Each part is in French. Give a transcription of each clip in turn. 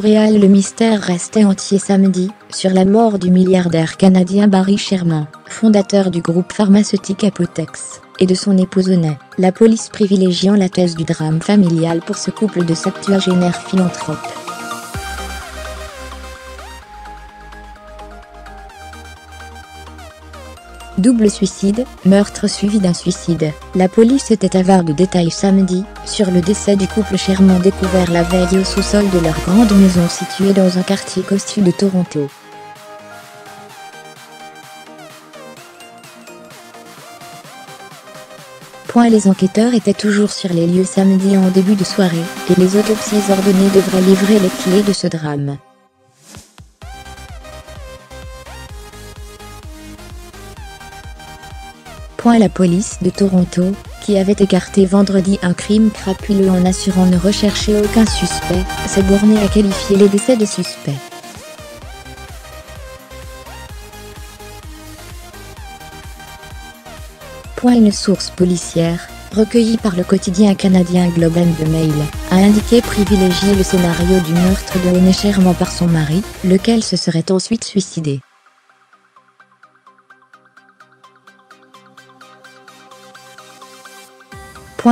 Montréal, le mystère restait entier samedi, sur la mort du milliardaire canadien Barry Sherman, fondateur du groupe pharmaceutique Apotex, et de son épouse Onay, la police privilégiant la thèse du drame familial pour ce couple de septuagénaires philanthropes. Double suicide, meurtre suivi d'un suicide. La police était avare de détails samedi, sur le décès du couple Sherman découvert la veille au sous-sol de leur grande maison située dans un quartier cossu de Toronto. Les enquêteurs étaient toujours sur les lieux samedi en début de soirée, et les autopsies ordonnées devraient livrer les clés de ce drame. La police de Toronto, qui avait écarté vendredi un crime crapuleux en assurant ne rechercher aucun suspect, s'est bornée à qualifier les décès de suspects. Une source policière, recueillie par le quotidien canadien Globe and Mail, a indiqué privilégier le scénario du meurtre de Onay Sherman par son mari, lequel se serait ensuite suicidé.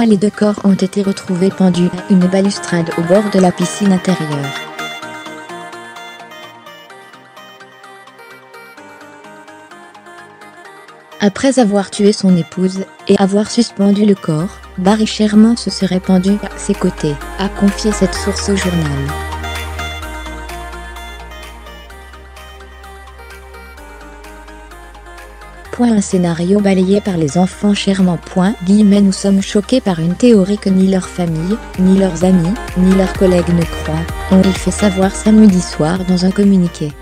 Les deux corps ont été retrouvés pendus à une balustrade au bord de la piscine intérieure. Après avoir tué son épouse, et avoir suspendu le corps, Barry Sherman se serait pendu à ses côtés, a confié cette source au journal. Un scénario balayé par les enfants Sherman. Nous sommes choqués par une théorie que ni leur famille, ni leurs amis, ni leurs collègues ne croient, ont-ils fait savoir samedi soir dans un communiqué.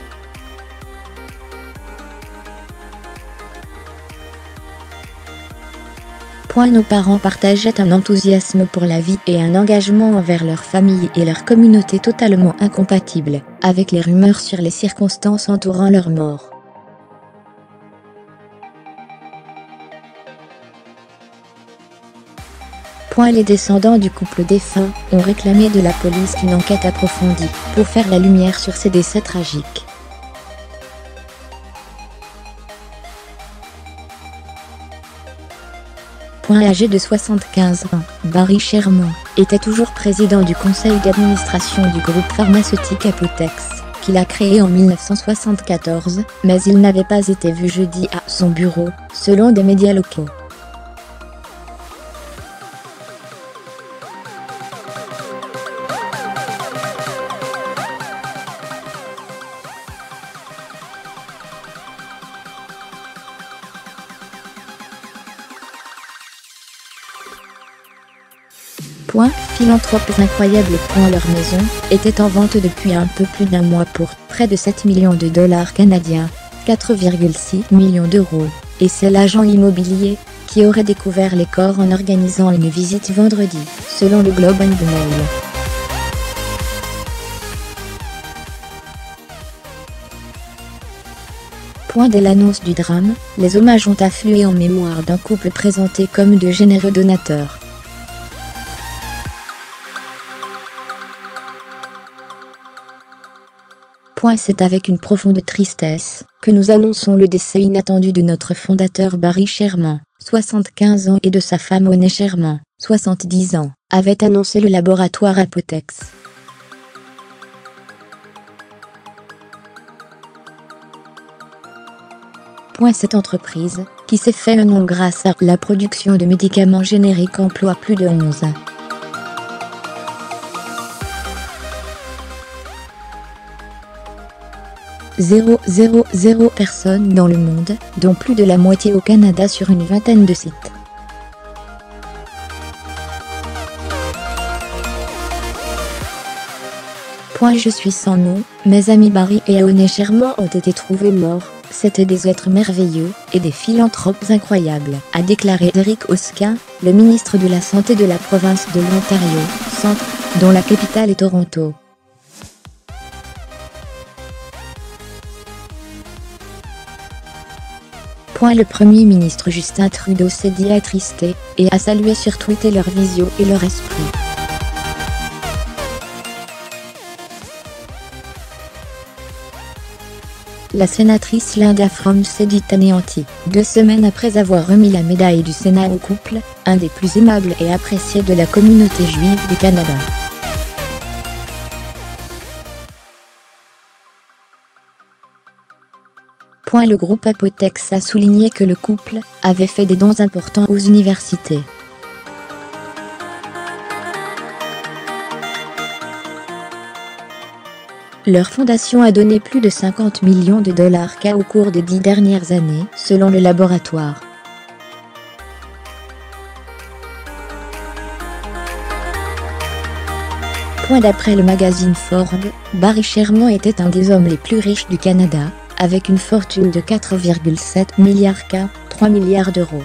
Nos parents partageaient un enthousiasme pour la vie et un engagement envers leur famille et leur communauté totalement incompatible avec les rumeurs sur les circonstances entourant leur mort. Les descendants du couple défunt ont réclamé de la police une enquête approfondie pour faire la lumière sur ces décès tragiques. Âgé de 75 ans, Barry Sherman était toujours président du conseil d'administration du groupe pharmaceutique Apotex, qu'il a créé en 1974, mais il n'avait pas été vu jeudi à son bureau, selon des médias locaux. Philanthropes incroyables. Leur maison était en vente depuis un peu plus d'un mois pour près de 7 millions de dollars canadiens, 4,6 millions d'euros, et c'est l'agent immobilier qui aurait découvert les corps en organisant une visite vendredi, selon le Globe and Mail. Dès l'annonce du drame, les hommages ont afflué en mémoire d'un couple présenté comme de généreux donateurs. C'est avec une profonde tristesse que nous annonçons le décès inattendu de notre fondateur Barry Sherman, 75 ans, et de sa femme Onay Sherman, 70 ans, avait annoncé le laboratoire Apotex. Cette entreprise, qui s'est fait un nom grâce à la production de médicaments génériques, emploie plus de 11 ans. Personnes dans le monde, dont plus de la moitié au Canada sur une vingtaine de sites. Je suis sans nom, mes amis Barry et Onay Sherman ont été trouvés morts, c'étaient des êtres merveilleux, et des philanthropes incroyables, a déclaré Eric Hoskin, le ministre de la Santé de la province de l'Ontario, centre, dont la capitale est Toronto. Le Premier ministre Justin Trudeau s'est dit attristé, et a salué sur Twitter leur vision et leur esprit. la sénatrice Linda Fromm s'est dit anéantie. 2 semaines après avoir remis la médaille du Sénat au couple, un des plus aimables et appréciés de la communauté juive du Canada. Le groupe Apotex a souligné que le couple avait fait des dons importants aux universités. Leur fondation a donné plus de 50 millions de dollars au cours des 10 dernières années, selon le laboratoire. D'après le magazine Forbes, Barry Sherman était un des hommes les plus riches du Canada, avec une fortune de 4,7 milliards 3 milliards d'euros.